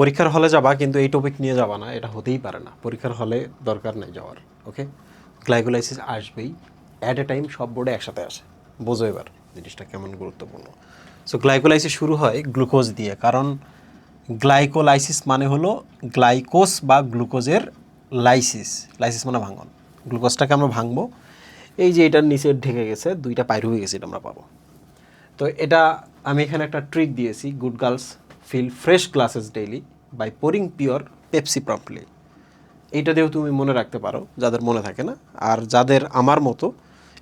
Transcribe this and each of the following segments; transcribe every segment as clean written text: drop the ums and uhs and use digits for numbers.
পরীক্ষার হলে যাবা কিন্তু এই টপিক নিয়ে যাবা না, এটা হতেই পারে না। পরীক্ষার হলে দরকার নেই যাওয়ার। ওকে, গ্লাইকোলাইসিস আসবেই অ্যাট এ টাইম, সব বোর্ডে একসাথে আসে। বোঝো এবার জিনিসটা কেমন গুরুত্বপূর্ণ। সো গ্লাইকোলাইসিস শুরু হয় গ্লুকোজ দিয়ে, কারণ গ্লাইকোলাইসিস মানে হলো গ্লাইকোস বা গ্লুকোজের লাইসিস। লাইসিস মানে ভাঙন। গ্লুকোজটাকে আমরা ভাঙবো, এই যে এটার নিচে ঢেকে গেছে, দুইটা পাইরু হয়ে গেছে, এটা আমরা পাবো। তো এটা আমি এখানে একটা ট্রিক দিয়েছি, good girls feel fresh glasses daily by pouring pure Pepsi promptly. এইটা দিয়েও তুমি মনে রাখতে পারো, যাদের মনে থাকে না। আর যাদের আমার মতো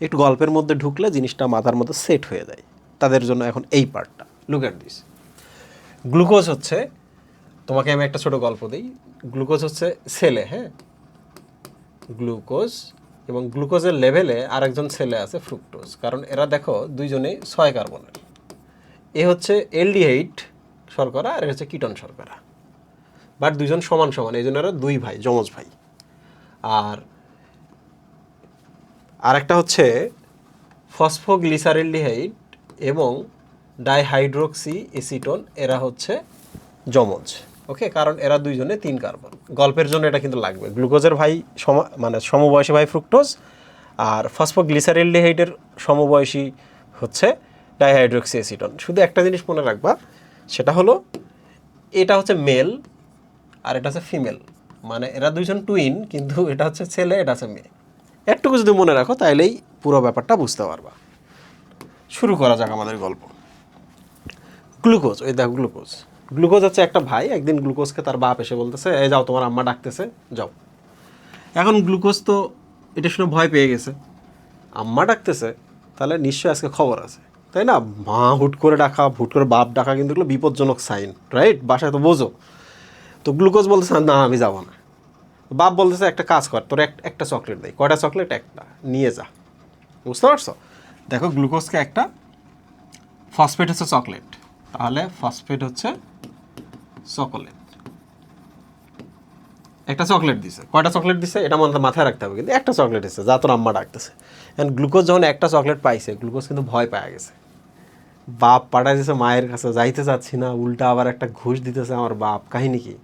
একটু গল্পের মধ্যে ঢুকলে জিনিসটা মাথার মধ্যে সেট হয়ে যায়, তাদের জন্য এখন এই পার্টটা। Look at this. গ্লুকোজ হচ্ছে, তোমাকে আমি একটা ছোট গল্প দিই। গ্লুকোজ হচ্ছে ছেলে, হ্যাঁ, গ্লুকোজ, এবং গ্লুকোজের লেভেলে আরেকজন ছেলে আছে ফ্রুক্টোজ। কারণ এরা দেখো দুইজনেই 6 কার্বনের। এ হচ্ছে এলডিহাইড শর্করা আর এ হচ্ছে কিটন শর্করা, বাট দুইজন সমান সমান, এই জন্য এরা দুই ভাই, যমজ ভাই। আর আরেকটা হচ্ছে ফসফোগ্লিসারিলডিহাইড এবং ডাইহাইড্রোক্সি এসিটোন, এরা হচ্ছে যমজ। ওকে, কারণ এরা দুইজনে 3 কার্বন। গল্পের জন্য এটা কিন্তু লাগবে। গ্লুকোজের ভাই মানে সমবয়সী ভাই ফ্রুক্টোজ, আর ফসফোগ্লিসারিলডিহাইডের সমবয়সী হচ্ছে ডাইহাইড্রোক্সি এসিটোন। শুধু একটা জিনিস মনে রাখবা, সেটা হলো এটা হচ্ছে মেল আর এটা হচ্ছে ফিমেল, মানে এরা দুইজন টুইন, কিন্তু এটা হচ্ছে ছেলে, এটা হচ্ছে মেয়ে। একটুকু যদি মনে রাখো তাইলেই পুরো ব্যাপারটা বুঝতে পারবা। শুরু করা যাক আমাদের গল্প। গ্লুকোজ, ওই দেখো গ্লুকোজ। গ্লুকোজ হচ্ছে একটা ভাই। একদিন গ্লুকোজকে তার বাপ এসে বলতেছে, এই যাও, তোমার আম্মা ডাকতেছে, যাও। এখন গ্লুকোজ তো এটা শুনে ভয় পেয়ে গেছে, আম্মা ডাকতেছে, তাহলে নিশ্চয়ই আজকে খবর আছে, তাই না? মা হুট করে ডাকা, হুট করে বাপ ডাকা কিন্তু এগুলো বিপজ্জনক সাইন, রাইট? বাসায় তো বোঝো। তো গ্লুকোজ বলতেছে, না আমি যাবো না। বাপ বলতেছে, একটা কাজ কর, তোর একটা চকলেট দেয়। কয়টা চকলেট? একটা, নিয়ে যা। বুঝতে পারছো? দেখো, গ্লুকোজকে একটা ফসফেট হচ্ছে চকলেট, তাহলে ফসফেট হচ্ছে চকোলেট। একটা চকলেট দিছে। কয়টা চকলেট দিছে এটা মাথায় রাখতে হবে, কিন্তু একটা চকলেট দিছে, যা তোর আম্মা ডাকতেছে। অ্যান্ড গ্লুকোজ যখন একটা চকলেট পাইছে, গ্লুকোজ কিন্তু ভয় পেয়ে গেছে। বাপ পাঠাই দিছে মায়ের কাছে, যাইতে চাচ্ছি না, উল্টা আবার একটা ঘুষ দিতেছে আমার বাপ, কাহিনী কি?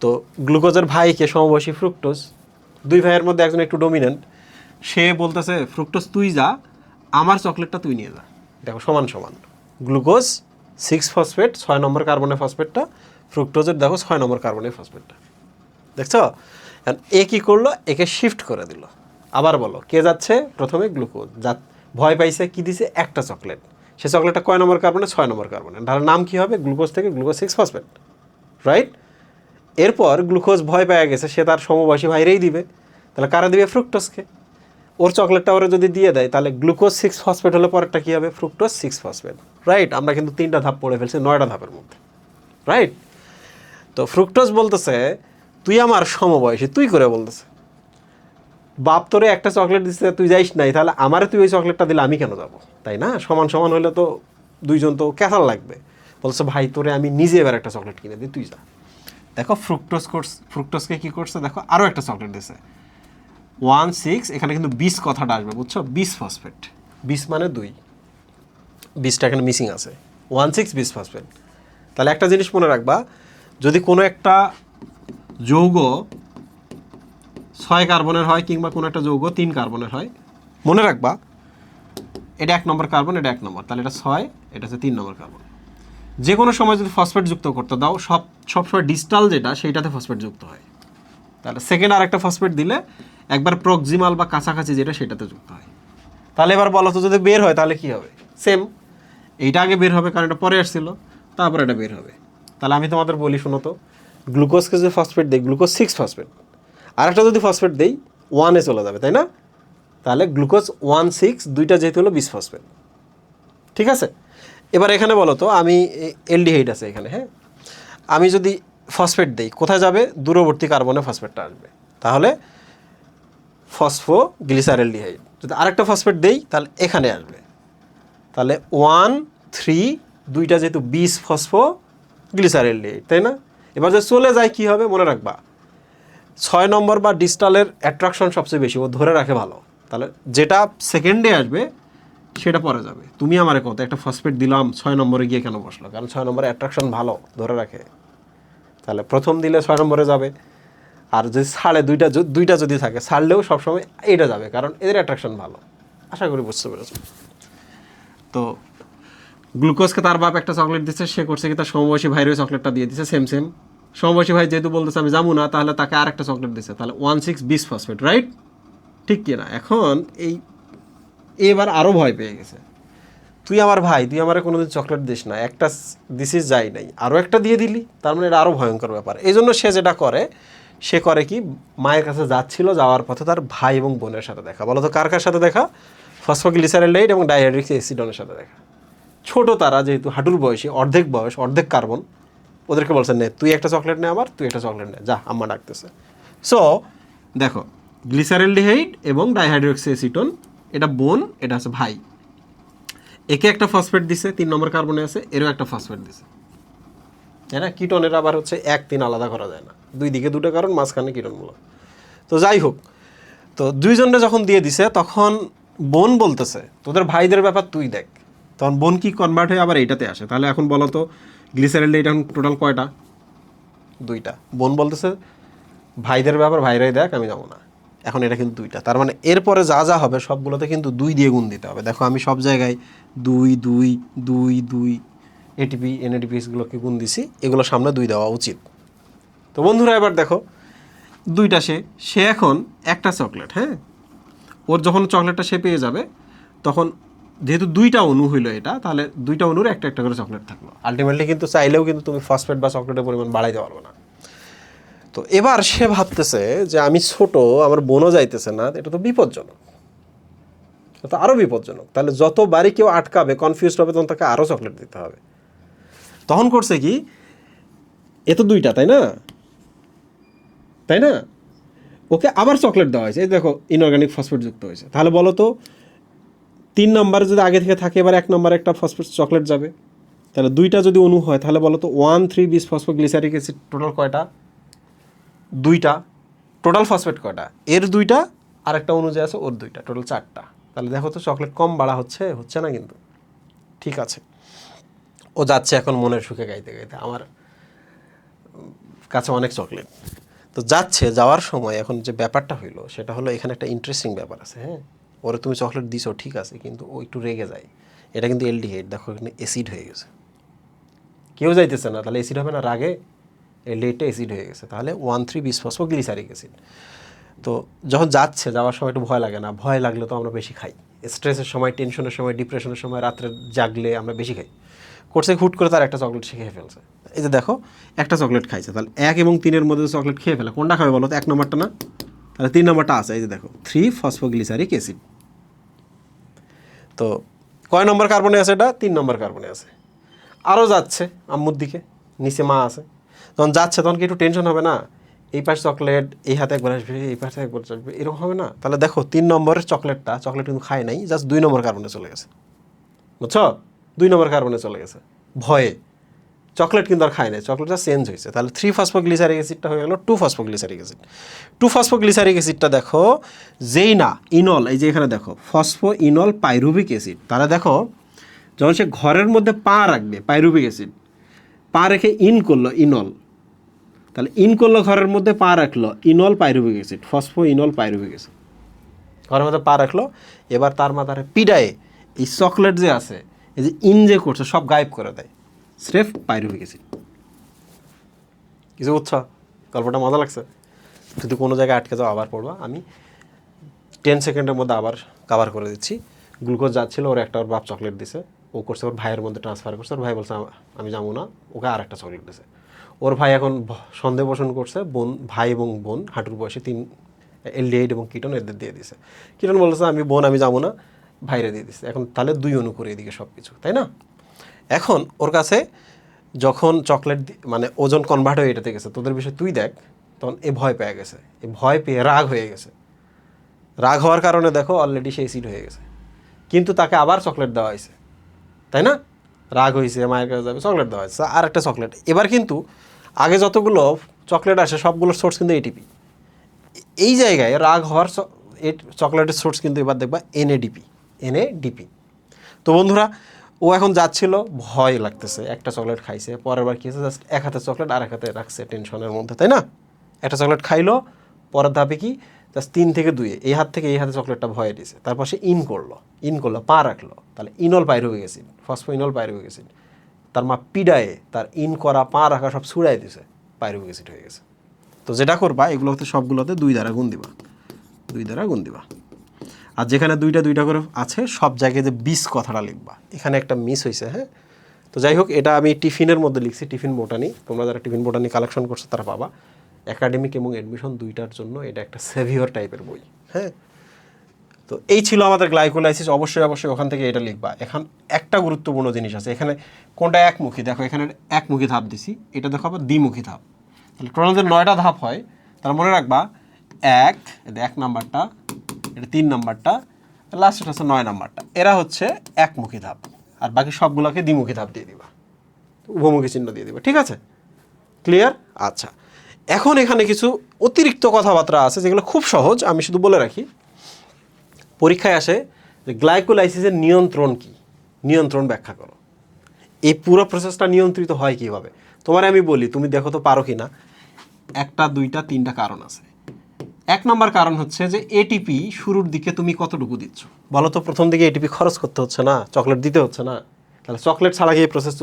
তো গ্লুকোজের ভাইকে সমবয়সী ফ্রুক্টোজ, দুই ভাইয়ের মধ্যে একজন একটু ডমিনেন্ট, সে বলতেছে, ফ্রুক্টোজ তুই যা, আমার চকলেটটা তুই নিয়ে যা। দেখো সমান সমান। গ্লুকোজ 6 ফসফেট, 6 নম্বর কার্বনের ফসফেটটা, ফ্রুক্টোজের দেখো 6 নম্বর কার্বনের ফসফেটটা। দেখছো? এ কী করলো? একে শিফট করে দিল। আবার বলো, কে যাচ্ছে প্রথমে? গ্লুকোজ যা ভয় পাইছে, কি দিছে? একটা চকলেট। সে চকলেটটা কয় নম্বর কার্বনে? 6 নম্বর কার্বনে। তাহলে নাম কী হবে? গ্লুকোজ থেকে গ্লুকোজ 6 ফসফেট, রাইট? এরপর গ্লুকোজ ভয় পেয়ে গেছে, সে তার সমবয়সী ভাইরেই দিবে। তাহলে কারা দিবে? ফ্রুক্টোজকে। ওর চকলেটটা ওরা যদি দিয়ে দেয়, তাহলে গ্লুকোজ 6 ফসফেট হলে পরেরটা কী হবে? Fructose 6 phosphate, right? আমরা কিন্তু 3টা ধাপ পড়ে ফেলছি 9টা ধাপের মধ্যে, রাইট? তো ফ্রুক্টোজ বলতেছে, তুই আমার সমবয়সী, তুই করে বলতেছে, বাপ তোরে একটা চকলেট দিচ্ছে, তুই যাইস নাই, তাহলে আমারে তুই ওই চকলেটটা দিলে আমি কেন যাবো, তাই না? সমান সমান হলে তো দুইজন তো ক্যাথাল লাগবে। বলছে, ভাই তোরে আমি নিজে এবার একটা চকলেট কিনে দিই, তুই যা। দেখো ফ্রুক্টোজকে কী করছে, দেখো আরও একটা চকলেট দিছে 1,6, এখানে কিন্তু 20 কথাটা আসবে, বুঝছো? 20 ফসফেট, 20 মানে 2, 20টা এখানে মিসিং আছে। 1,6 20 ফসফেট। তাহলে একটা জিনিস মনে রাখবা, যদি কোনো একটা যৌগ 6 কার্বনের হয় কিংবা কোনো একটা যৌগ 3 কার্বনের হয়, মনে রাখবা এটা 1 নম্বর কার্বন, এটা 1 নম্বর, তাহলে এটা 6, এটা হচ্ছে 3 নম্বর কার্বন। যে কোনো সময় যদি ফসফেট যুক্ত করতে দাও, সবসময় ডিস্টাল যেটা, সেইটাতে ফসফেট যুক্ত হয়। তাহলে সেকেন্ড আর একটা ফসফেট দিলে একবার প্রক্সিমাল বা কাছাকাছি যেটা, সেটাতে যুক্ত হয়। তাহলে এবার বলো তো, যদি বের হয় তাহলে কী হবে? সেম, এইটা আগে বের হবে কারণ এটা পরে আসছিল, তারপর এটা বের হবে। তাহলে আমি তোমাদের বলি, শোনো তো, গ্লুকোজকে যদি ফসফেট দেই, গ্লুকোজ 6 ফসফেট, আর একটা যদি ফসফেট দেই 1-এ চলে যাবে, তাই না? তাহলে গ্লুকোজ 1,6, দুইটা যেহেতু হলো 20 ফসফেট, ঠিক আছে? এবার এখানে বলো তো, আমি এলডিহাইড আছে এখানে, হ্যাঁ, আমি যদি ফসফেট দেই, কোথায় যাবে? দূরবর্তী কার্বনে ফসফেটটা আসবে, তাহলে ফসফোগ্লিসারিলডিহাইড। যদি আরেকটা ফসফেট দেই, তাহলে এখানে আসবে, তাহলে 1, 3, দুইটা যেহেতু 20 ফসফোগ্লিসারিলডিহাইড, তাই না? এবার যদি চলে যায় কী হবে? মনে রাখবা 6 নম্বর বা ডিস্টালের অ্যাট্রাকশন সবচেয়ে বেশি, ও ধরে রাখে ভালো। তাহলে যেটা সেকেন্ডে আসবে সেটা পরে যাবে। তুমি আমারে কত একটা ফসফেট দিলাম, 6 নম্বরে গিয়ে কেন বসলো? কারণ 6 নম্বরে অ্যাট্রাকশন ভালো, ধরে রাখে। তাহলে প্রথম দিলে 6 নম্বরে যাবে, আর যদি ছাড়ে দুইটা যদি থাকে, ছাড়লেও সবসময় এটা যাবে, কারণ এদের অ্যাট্রাকশন ভালো। আশা করি বুঝতে পেরেছো। তো গ্লুকোজকে তার বাপ একটা চকলেট দিচ্ছে, সে করছে কি তার সমবয়সী ভাইয়ের চকলেটটা দিয়ে দিচ্ছে, সেম সমবয়সী ভাই যেহেতু বলতেছে আমি যাবো না, তাহলে তাকে আর একটা চকলেট দিচ্ছে, তাহলে 1,6 বিসফসফেট, রাইট? ঠিক কি না? এখন এবার আরও ভয় পেয়ে গেছে, তুই আমার ভাই, তুই আমার কোনোদিন চকলেট দিস না, একটা দিছিস যাই নাই, আরও একটা দিয়ে দিলি, তার মানে এটা আরও ভয়ঙ্কর ব্যাপার। এই জন্য সে যেটা করে, সে করে কি, মায়ের কাছে যাচ্ছিল, যাওয়ার পথে তার ভাই এবং বোনের সাথে দেখা। বলো তো কার সাথে দেখা? ফসফোগ্লিসারেল্ডাইড এবং ডাইহাইড্রিক অ্যাসিডনের সাথে দেখা। ছোট তারা যেহেতু হাঁটুর বয়সী, অর্ধেক বয়স, অর্ধেক কার্বন, ওদেরকে বলছেন নে তুই একটা চকলেট নে, আমার তুই একটা চকলেট নে, যা আম্মা ডাকতেছে। সো দেখো, গ্লিসারেলডিহাইড এবং ডাইহাইড্রোক্সিএসিটোন, এটা বোন, এটা হচ্ছে ভাই। একে একটা ফসফেট দিছে, 3 নম্বর কার্বনে আছে, এরও একটা ফসফেট দিছে, তাই না? কিটনের আবার হচ্ছে 1-3 আলাদা করা যায় না, দুই দিকে দুটো কারণ, মাঝখানে কিটনগুলো। তো যাই হোক, তো দুইজনটা যখন দিয়ে দিছে, তখন বোন বলতেছে তোদের ভাইদের ব্যাপার তুই দেখ। তখন বোন কি কনভার্ট হয়ে আবার এইটাতে আসে। তাহলে এখন বলো তো গ্লিসারেলডে এটা টোটাল কয়টা? 2টা। বোন বলতেছে ভাইদের ব্যাপার ভাইরাই দেখ, আমি যাবো না। এখন এটা কিন্তু 2টা, তার মানে এরপরে যা যা হবে সবগুলোতে কিন্তু 2 দিয়ে গুণ দিতে হবে। দেখো আমি সব জায়গায় 2 2 2 2 এটিপি এনএডিপিসগুলোকে গুণ দিছি, এগুলো সামনে 2 দেওয়া উচিত। তো বন্ধুরা এবার দেখো 2টা সে এখন একটা চকলেট, হ্যাঁ, ওর যখন চকলেটটা সে পেয়ে যাবে, তখন যেহেতু 2টা অণু হইলো এটা, তাহলে 2টা অণুর একটা একটা করে চকলেট থাকলো। আলটিমেটলি কিন্তু চাইলেও কিন্তু তুমি ফসফেট বা চকলেটের পরিমাণ বাড়াইতে পারবে না। তো এবার সে ভাবতেছে যে আমি ছোট, আমার বোনও যাইতেছে না, এটা তো বিপজ্জনক, এটা আরও বিপজ্জনক। তাহলে যতবারই কেউ আটকাবে, কনফিউজড হবে, তখন তাকে আরও চকলেট দিতে হবে। তখন করছে কি, এ তো 2টা, তাই না? ওকে আবার চকলেট দেওয়া হয়েছে, এই দেখো ইনঅর্গানিক ফসফেট যুক্ত হয়েছে। তাহলে বলো তো 3 নম্বরে যদি আগে থেকে থাকে, এবার 1 নম্বরে একটা ফসফেট চকলেট যাবে। তাহলে 2টা যদি অণু হয়, তাহলে বলো তো 1,3 বিসফসফোগ্লিসারিক অ্যাসিড টোটাল কয়টা? 2টা। টোটাল ফসফেট কয়টা? এর 2টা, আর একটা অণু যে আছে ওর 2টা, টোটাল 4টা। তাহলে দেখো তো চকলেট কম বাড়া হচ্ছে না কিন্তু। ঠিক আছে, ও যাচ্ছে এখন মনের সুখে গাইতে গাইতে, আমার কাছে অনেক চকলেট। তো যাওয়ার সময় এখন যে ব্যাপারটা হইলো, সেটা হলো এখানে একটা ইন্টারেস্টিং ব্যাপার আছে। হ্যাঁ, ওরে তুমি চকলেট দিছো ঠিক আছে, কিন্তু ও একটু রেগে যায়। এটা কিন্তু এলডিহাইড, দেখো এখানে অ্যাসিড হয়ে গেছে, কেউ যাইতেছে না, তাহলে অ্যাসিড হবে না? রাগে এলডিহাইডটা অ্যাসিড হয়ে গেছে, তাহলে 1,3 বিসফসফোগ্লিসারিক অ্যাসিড। তো যখন যাওয়ার সময় একটু ভয় লাগে না? ভয় লাগলে তো আমরা বেশি খাই, স্ট্রেসের সময়, টেনশনের সময়, ডিপ্রেশনের সময়, রাত্রে জাগলে আমরা বেশি খাই। করছে হুট করে তার একটা চকলেট সে খেয়ে ফেলছে। এই যে দেখো একটা চকলেট খাইছে, তাহলে 1 এবং 3-এর মধ্যে চকলেট খেয়ে ফেলে, কোনটা খাবে বলো তো? 1 নম্বরটা না? তাহলে 3 নম্বরটা আছে, এই যে দেখো 3 ফসফোগ্লিসারিক অ্যাসিড। তো কয় নম্বর কার্বনে আছে এটা? 3 নম্বর কার্বনে আছে। আরও যাচ্ছে আম্মুর দিকে, নিচে মা আছে। যখন যাচ্ছে তখন কি একটু টেনশন হবে না? এই পাশে চকলেট, এই হাতে একবার আসবে, এই পাশে একবার আসবে, এরকম হবে না? তাহলে দেখো 3 নম্বরের চকলেট কিন্তু খায় নাই, জাস্ট 2 নম্বর কার্বনে চলে গেছে, বুঝছো? 2 নম্বর কার্বনে চলে গেছে ভয়ে। চকলেট কিন্তু আর খায় নাই, চকলেটটা চেঞ্জ হয়েছে। তাহলে 3 ফসফোগ্লিসারিক অ্যাসিডটা হয়ে গেল 2 ফসফোগ্লিসারিক অ্যাসিড। 2 ফসফোগ্লিসারিক অ্যাসিডটা দেখো যেই না ইনল, এই যে এখানে দেখো ফসফো ইনল পাইরুভিক অ্যাসিড। তাহলে দেখো যখন সে ঘরের মধ্যে পা রাখবে, পাইরুভিক অ্যাসিড পা রেখে ইন করলো ইনল, তাহলে ইন করলো ঘরের মধ্যে, পা রাখলো enol pyruvic acid, ফসফো enol pyruvic acid, ঘরের মধ্যে পা রাখলো। এবার তার মাথায় পিডায়ে এই চকলেট যে আছে, এই যে ইন যে করছে সব গায়েব করে দেয়, স্রেফ পাইরুভিক অ্যাসিড। কিছু বুঝছ? গল্পটা মজা লাগছে? যদি কোনো জায়গায় আটকে যাও আবার পড়বা, আমি 10 সেকেন্ডের মধ্যে আবার কাভার করে দিচ্ছি। গ্লুকোজ যাচ্ছিল, ওর বাপ চকলেট দিছে, ও করছে ওর ভাইয়ের মধ্যে ট্রান্সফার করছে, ওর ভাই বলছে আমি যাবো না, ওকে আর একটা চকলেট দিছে। ওর ভাই এখন সন্দেহ পোষণ করছে, ভাই এবং বোন হাঁটুর বয়সে 3 এলডিহাইড এবং কিটন এদের দিয়ে দিছে। কিটন বলছে আমি যাবো না, ভাইরে দিয়ে দিছে। এখন তাহলে 2 অণু করে এদিকে সব কিছু, তাই না? এখন ওর কাছে যখন চকলেট মানে ওজন কনভার্ট হয়ে এটাতে গেছে, তোদের বিষয়ে তুই দেখ, তখন এ ভয় পেয়ে গেছে, এ ভয় পেয়ে রাগ হয়ে গেছে। রাগ হওয়ার কারণে দেখো অলরেডি সে অ্যাসিড হয়ে গেছে, কিন্তু তাকে আবার চকলেট দেওয়া হয়েছে, তাই না? রাগ হয়েছে, মায়ের কাছে যাবে, চকলেট দেওয়া হয়েছে, আর একটা চকলেট। এবার কিন্তু আগে যতগুলো চকলেট আসে সবগুলোর সোর্স কিন্তু এটিপি। এই জায়গায় রাগ হওয়ার চকলেটের সোর্স কিন্তু এবার দেখবা এনএডিপি। তো বন্ধুরা ও এখন যাচ্ছিল, ভয় লাগতেছে, একটা চকলেট খাইছে, পরের বার কী হয়েছে, জাস্ট এক হাতে চকলেট আর এক হাতে রাখছে টেনশনের মধ্যে, তাই না? একটা চকলেট খাইলো, পরের ধাপে কি জাস্ট 3 থেকে 2 এই হাত থেকে এই হাতে চকলেটটা ভয়ে দিয়েছে, তারপর সে ইন করলো পা রাখলো, তাহলে ইনল বাইর হয়ে গেছিল, ফসফোইনল বাইর হয়ে গেছিল, তার মা পিডায়ে তার ইন করা পা রাখা সব ছুড়াই দিছে, পাইরুভিক অ্যাসিড হয়ে গেছে। তো যেটা করবা এগুলোতে সবগুলোতে 2 দ্বারা গুণ দিবা, 2 দ্বারা গুণ দিবা। আর যেখানে 2টা করে আছে সব জায়গায় যে 20 কথাটা লিখবা, এখানে একটা মিস হয়েছে। হ্যাঁ, তো যাই হোক, এটা আমি টিফিনের মধ্যে লিখছি, টিফিন বোটানি। তোমরা যারা টিফিন বোটানি কালেকশন করছো তারা পাবা। একাডেমিক এবং অ্যাডমিশন 2টার জন্য এটা একটা সেভিয়র টাইপের বই। হ্যাঁ, তো এই ছিল আমাদের গ্লাইকোলাইসিস। অবশ্যই ওখান থেকে এটা লিখবা। এখন একটা গুরুত্বপূর্ণ জিনিস আছে, এখানে কোনটা একমুখী, দেখো এখানে একমুখী ধাপ দিছি, এটা দেখো আবার দ্বিমুখী ধাপ। তাহলে টোটাল যে 9টা ধাপ হয়, তাহলে মনে রাখবা 1 নাম্বারটা, এটা 3 নাম্বারটা, লাস্টটা হচ্ছে 9 নাম্বারটা, এরা হচ্ছে একমুখী ধাপ, আর বাকি সবগুলোকে দ্বিমুখী ধাপ দিয়ে দিবা, উভমুখী চিহ্ন দিয়ে দিবা। ঠিক আছে, ক্লিয়ার? আচ্ছা, এখন এখানে কিছু অতিরিক্ত কথাবার্তা আছে যেগুলো খুব সহজ, আমি শুধু বলে রাখি। পরীক্ষায় আসে যে গ্লাইকোলাইসিসের নিয়ন্ত্রণ কি, নিয়ন্ত্রণ ব্যাখ্যা করো। এই পুরো প্রসেসটা নিয়ন্ত্রিত হয় কীভাবে তোমার আমি বলি, তুমি দেখো তো পারো কি না। 1টা 2টা 3টা কারণ আছে। 1 নম্বর কারণ হচ্ছে যে এটিপি শুরুর দিকে তুমি কতটুকু দিচ্ছ বলো তো। প্রথম দিকে এটিপি খরচ করতে হচ্ছে না, চকলেট দিতে হচ্ছে না, তাহলে চকলেট ছাড়া কি এই প্রসেস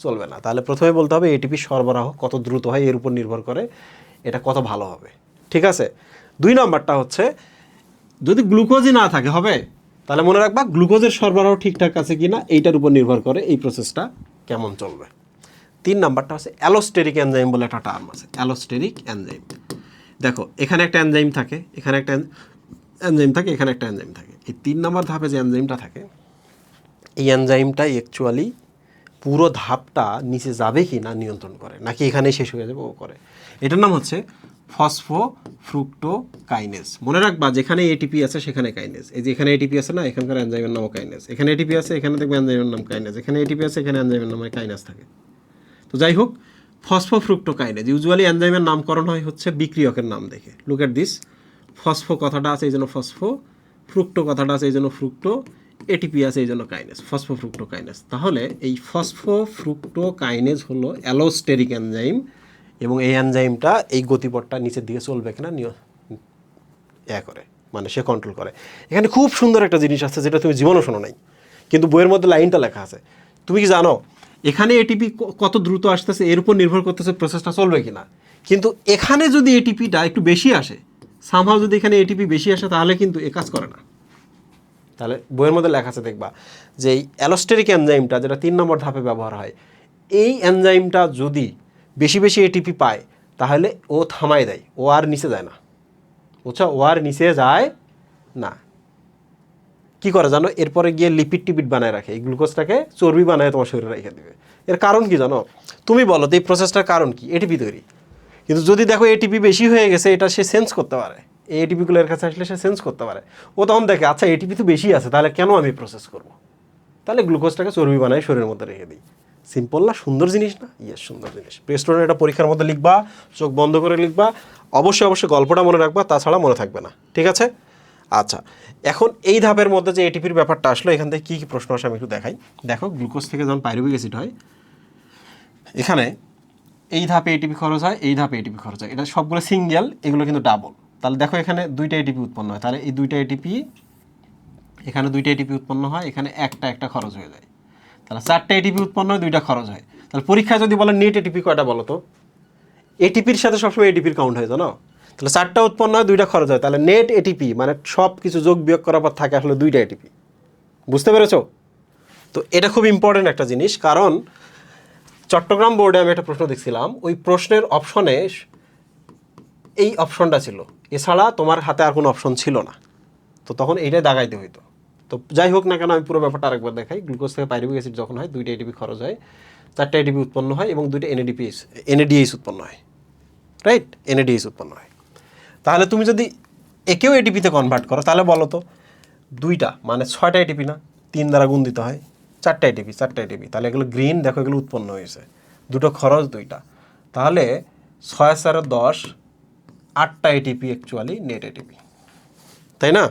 চলবে না। তাহলে প্রথমে বলতে হবে এটিপি সরবরাহ কত দ্রুত হয়, এর উপর নির্ভর করে এটা কত ভালো হবে। ঠিক আছে, 2 নম্বরটা হচ্ছে যদি গ্লুকোজই না থাকে হবে, তাহলে মনে রাখবা গ্লুকোজের সরবরাহ ঠিকঠাক আছে কি না, এইটার উপর নির্ভর করে এই প্রসেসটা কেমন চলবে। 3 নাম্বারটা হচ্ছে অ্যালোস্টেরিক এনজাইম বলে একটা টার্ম আছে, অ্যালোস্টেরিক এনজাইম। দেখো এখানে একটা এনজাইম থাকে, এখানে একটা এনজাইম থাকে, এখানে একটা এনজাইম থাকে। এই 3 নম্বর ধাপে যে এনজাইমটা থাকে, এই এনজাইমটা অ্যাকচুয়ালি পুরো ধাপটা নিচে যাবে কি না নিয়ন্ত্রণ করে, নাকি এখানেই শেষ হয়ে যাবে ও করে। এটার নাম হচ্ছে ফসফোফ্রুক্টোকাইনেজ। মনে রাখবা যেখানে এটিপি আছে সেখানে কাইনেজ। এই যে এখানে এটিপি আছে না, এখানকার এনজাইমের নামও কাইনেজ। এখানে এটিপি আছে, এখানে দেখবে এনজাইমের নাম কাইনেজ। এখানে এটিপি আছে, এখানে এনজাইমের নামে কাইনেজ থাকে। তো যাই হোক, ফসফোফ্রুক্টোকাইনেজ ইউজুয়ালি এনজাইমের নামকরণ হয় হচ্ছে বিক্রিয়কের নাম দেখে। লুক এট দিস, ফসফো কথাটা আছে এই জন্য ফসফো, ফ্রুক্টো কথাটা আছে এই জন্য ফ্রুক্টো, এটিপি আছে এই জন্য কাইনেজ, ফসফোফ্রুক্টোকাইনেজ। তাহলে এই ফসফোফ্রুক্টোকাইনেজ হলো অ্যালোস্টেরিক এনজাইম, এবং এই এনজাইমটা এই গতিপথটা নিচের দিকে চলবে কিনা করে, মানে সে কন্ট্রোল করে। এখানে খুব সুন্দর একটা জিনিস আছে যেটা তুমি জীবনও শোনো নাই, কিন্তু বইয়ের মধ্যে লাইনটা লেখা আছে। তুমি কি জানো এখানে এটিপি কত দ্রুত আসতেছে এর উপর নির্ভর করতেছে প্রসেসটা চলবে কিনা। কিন্তু এখানে যদি এটিপিটা একটু বেশি আসে, সামহাও যদি এখানে এটিপি বেশি আসে, তাহলে কিন্তু এ কাজ করে না। তাহলে বইয়ের মধ্যে লেখা আছে দেখবা যে এই অ্যালোস্টেরিক এনজাইমটা যেটা 3 নম্বর ধাপে ব্যবহার হয়, এই এনজাইমটা যদি বেশি বেশি এটিপি পায় তাহলে ও থামাই দেয়, ও আর নিচে যায় না। বুঝছো, ও আর নিচে যায় না। কি করে জানো, এরপরে গিয়ে লিপিড টিপিড বানায় রাখে, এই গ্লুকোজটাকে চর্বি বানায় তোমার শরীরে রেখে দেবে। এর কারণ কি জানো, তুমি বলো তো এই প্রসেসটার কারণ কি? এটিপি তৈরি। কিন্তু যদি দেখো এটিপি বেশি হয়ে গেছে, এটা সে সেন্স করতে পারে, এই এটিপিগুলো এর কাছে আসলে সে সেন্স করতে পারে। ও তখন দেখে আচ্ছা এটিপি তো বেশি আছে, তাহলে কেন আমি প্রসেস করব, তাহলে গ্লুকোজটাকে চর্বি বানায় শরীরের মধ্যে রেখে দিই। সিম্পল না? সুন্দর জিনিস না? ইয়েস, সুন্দর জিনিস। স্টুডেন্ট এটা পরীক্ষার মধ্যে লিখবা, চোখ বন্ধ করে লিখবা, অবশ্যই গল্পটা মনে রাখবা, তাছাড়া মনে থাকবে না। ঠিক আছে? আচ্ছা, এখন এই ধাপের মধ্যে যে এটিপির ব্যাপারটা আসলো, এখান থেকে কী কী প্রশ্ন আসে আমি একটু দেখাই। দেখো গ্লুকোজ থেকে যখন পাইরুভিক অ্যাসিড হয়, এখানে এই ধাপে এটিপি খরচ হয়, এই ধাপে এটিপি খরচ হয়, এটা সবগুলো সিঙ্গেল, এগুলো কিন্তু ডাবল। তাহলে দেখো এখানে 2টা এটিপি উৎপন্ন হয়, তাহলে এই 2টা এটিপি, এখানে 2টা এটিপি উৎপন্ন হয়, এখানে একটা খরচ হয়ে যায়। তাহলে 4টা এটিপি উৎপন্ন হয়, 2টা খরচ হয়। তাহলে পরীক্ষায় যদি বলে নেট এটিপি কয়টা বলো তো, এটিপির সাথে সবসময় এটিপির কাউন্ট হয় জানো। তাহলে 4টা উৎপন্ন হয়, 2টা খরচ হয়, তাহলে নেট এটিপি মানে সব কিছু যোগ বিয়োগ করার পর থাকে আসলে 2টা এটিপি। বুঝতে পেরেছো? তো এটা খুব ইম্পর্টেন্ট একটা জিনিস, কারণ চট্টগ্রাম বোর্ডে আমি একটা প্রশ্ন দেখছিলাম, ওই প্রশ্নের অপশনে এই অপশনটা ছিল, এছাড়া তোমার হাতে আর কোনো অপশন ছিল না, তো তখন এইটাই দাগাইতে হইতো। তো যাই হোক না কেন, আমি পুরো ব্যাপারটা আরেকবার দেখাই। গ্লুকোজ থেকে পাইরুভিক অ্যাসিড যখন হয়, 2টা এটিপি খরচ হয়, 4টা এটিপি উৎপন্ন হয়, এবং 2টা এনএডিএইচ উৎপন্ন হয়। রাইট, এনএডিএইচ উৎপন্ন হয়। তাহলে তুমি যদি একেও এটিপিতে কনভার্ট করো, তাহলে বলো তো 2টা মানে 6টা এটিপি না, 3 দ্বারা গুণ দিতে হয়, 4টা এটিপি, তাহলে এগুলো গ্রিন, দেখো এগুলো উৎপন্ন হয়েছে, 2টো খরচ 2টা, তাহলে 6 আর 4 10, 8টা এটিপি অ্যাকচুয়ালি নেট এটিপি, তাই না?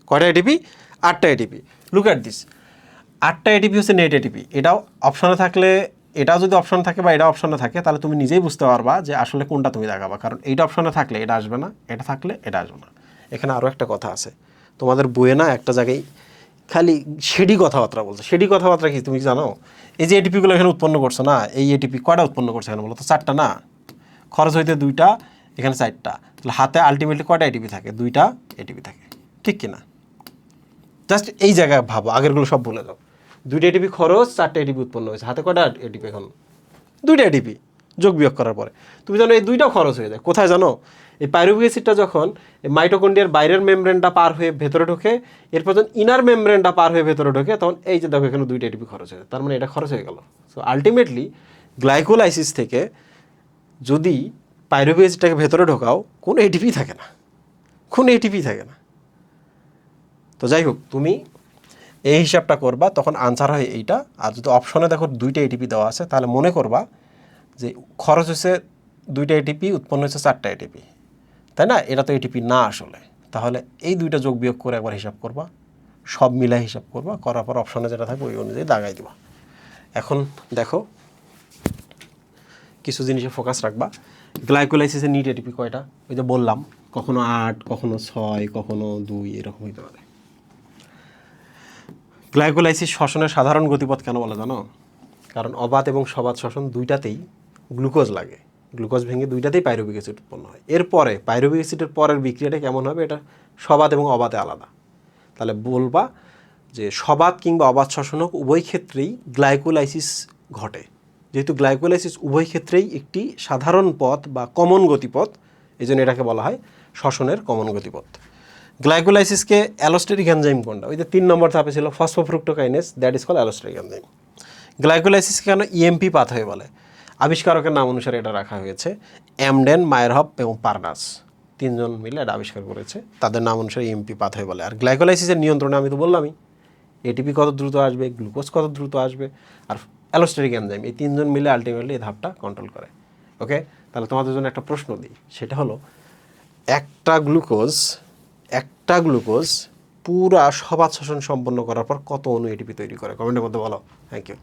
কয়টা এটিপি? 8টা এটিপি। লুক অ্যাট দিস, 8টা এটিপি হচ্ছে নেট এটিপি। এটাও অপশনে থাকলে, এটাও যদি অপশন থাকে বা এটা অপশনে থাকে, তাহলে তুমি নিজেই বুঝতে পারবা যে আসলে কোনটা তুমি দেখাবা, কারণ এইটা অপশনে থাকলে এটা আসবে না, এটা থাকলে এটা আসবে না। এখানে আরও একটা কথা আছে, তোমাদের বইয়ে না একটা জায়গায় খালি শেডি কথাবার্তা বলছে। শেডি কথাবার্তা কি তুমি জানো? এই যে এটিপিগুলো এখানে উৎপন্ন করছো না, এই এটিপি কয়টা উৎপন্ন করছে এখানে বলো তো? 4টা না? খরচ হইতে 2টা, এখানে 4টা, তাহলে হাতে আলটিমেটলি কয়টা এটিপি থাকে? 2টা এটিপি থাকে, ঠিক কিনা? জাস্ট এই জায়গায় ভাবো, আগেরগুলো সব ভুলে যাও। 2টা এটিপি খরচ, 4টা এটিপি উৎপন্ন হয়েছে, হাতে কয়টা এটিপি এখন? 2টা এটিপি যোগ বিয়োগ করার পরে। তুমি জানো এই 2টাও খরচ হয়ে যায় কোথায় জানো? এই পাইরুভিক অ্যাসিডটা যখন এই মাইটোকন্ড্রিয়ার বাইরের মেমব্রেনটা পার হয়ে ভেতরে ঢোকে, এরপর যখন ইনার মেমব্রেনটা পার হয়ে ভেতরে ঢোকে, তখন এই যে দেখো এখানে 2টা এটিপি খরচ হয়ে যায়, তার মানে এটা খরচ হয়ে গেল। সো আলটিমেটলি গ্লাইকোলাইসিস থেকে যদি পাইরুভিক অ্যাসিডটাকে ভেতরে ঢোকাও, কোনো এটিপি থাকে না, কোনো এটিপি থাকে না। তো যাই হোক, তুমি এই হিসাবটা করবা, তখন আনসার হয় এইটা। আর যদি অপশনে দেখো 2টা এটিপি দেওয়া আছে, তাহলে মনে করবা যে খরচ হচ্ছে 2টা এটিপি, উৎপন্ন হচ্ছে 4টা এটিপি, তাই না? এটা তো এটিপি না আসলে। তাহলে এই 2টা যোগ বিয়োগ করে একবার হিসাব করবা, সব মিলাই হিসাব করবা, করার পর অপশনে যেটা থাকবে ওই অনুযায়ী দাগাই দিবা। এখন দেখো কিছু জিনিসে ফোকাস রাখবা। গ্লাইকোলাইসিসের নিট এটিপি কয়টা? ওই যে বললাম, কখনো 8, কখনো 6, কখনো 2, এরকম হইতে পারে। গ্লাইকোলাইসিস শ্বসনের সাধারণ গতিপথ কেন বলে জানো? কারণ অবাত এবং সবাত শ্বসন দুইটাতেই গ্লুকোজ লাগে, গ্লুকোজ ভেঙে দুইটাতেই পাইরুভিক অ্যাসিড উৎপন্ন হয়। এরপরে পাইরুভিক অ্যাসিডের পরের বিক্রিয়াটা কেমন হবে, এটা সবাত এবং অবাতে আলাদা। তাহলে বলবা যে সবাত কিংবা অবাত শ্বসন হোক, উভয় ক্ষেত্রেই গ্লাইকোলাইসিস ঘটে। যেহেতু গ্লাইকোলাইসিস উভয় ক্ষেত্রেই একটি সাধারণ পথ বা কমন গতিপথ, এই জন্য এটাকে বলা হয় শ্বসনের কমন গতিপথ। গ্লাইকোলাইসিসকে অ্যালোস্টেরিক এনজাইম কোনটা? ওই যে 3 নম্বর ধাপে ছিল phosphofructokinase, that is call allosteric enzyme. গ্লাইকোলাইসিসকে কেন ইএমপি পাথওয়ে বলে? আবিষ্কারকের নাম অনুসারে এটা রাখা হয়েছে। অ্যামডেন, মায়ারহফ এবং পার্নাস 3জন মিলে এটা আবিষ্কার করেছে, তাদের নাম অনুসারে ইএমপি পাথওয়ে বলে। আর গ্লাইকোলাইসিসের নিয়ন্ত্রণে আমি তো বললামই, এটিপি কত দ্রুত আসবে, গ্লুকোজ কত দ্রুত আসবে, আর অ্যালোস্টেরিক এনজাইম, এই 3জন মিলে আলটিমেটলি এই ধাপটা কন্ট্রোল করে। ওকে, তাহলে তোমাদের জন্য একটা প্রশ্ন দিই, সেটা হলো একটা গ্লুকোজ পুরা সবাত শ্বসন সম্পন্ন করার পর কত অণু এটিপি তৈরি করে? কমেন্টের মধ্যে বলো। Thank you.